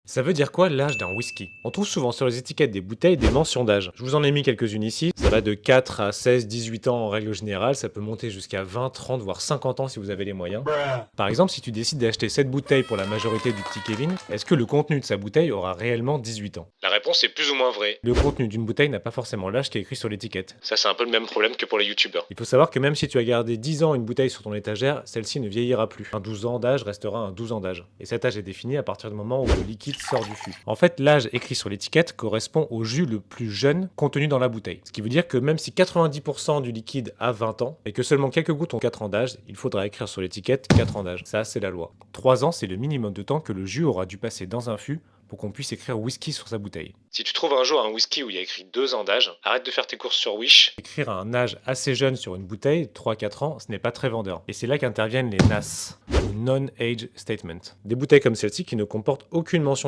Ça veut dire quoi l'âge d'un whisky? On trouve souvent sur les étiquettes des bouteilles des mentions d'âge. Je vous en ai mis quelques-unes ici. Ça va de 4 à 16, 18 ans en règle générale. Ça peut monter jusqu'à 20, 30, voire 50 ans si vous avez les moyens. Par exemple, si tu décides d'acheter cette bouteille pour la majorité du petit Kevin, est-ce que le contenu de sa bouteille aura réellement 18 ans? La réponse est plus ou moins vraie. Le contenu d'une bouteille n'a pas forcément l'âge qui est écrit sur l'étiquette. Ça, c'est un peu le même problème que pour les youtubeurs. Il faut savoir que même si tu as gardé 10 ans une bouteille sur ton étagère, celle-ci ne vieillira plus. Un 12 ans d'âge restera un 12 ans d'âge. Et cet âge est défini à partir du moment où le liquide sort du fût. En fait, l'âge écrit sur l'étiquette correspond au jus le plus jeune contenu dans la bouteille. Ce qui veut dire que même si 90% du liquide a 20 ans et que seulement quelques gouttes ont 4 ans d'âge, il faudra écrire sur l'étiquette 4 ans d'âge. Ça, c'est la loi. 3 ans, c'est le minimum de temps que le jus aura dû passer dans un fût pour qu'on puisse écrire whisky sur sa bouteille. Si tu trouves un jour un whisky où il y a écrit 2 ans d'âge, arrête de faire tes courses sur Wish. Écrire un âge assez jeune sur une bouteille, 3-4 ans, ce n'est pas très vendeur. Et c'est là qu'interviennent les NAS, ou Non-Age Statement. Des bouteilles comme celle-ci qui ne comportent aucune mention d'âge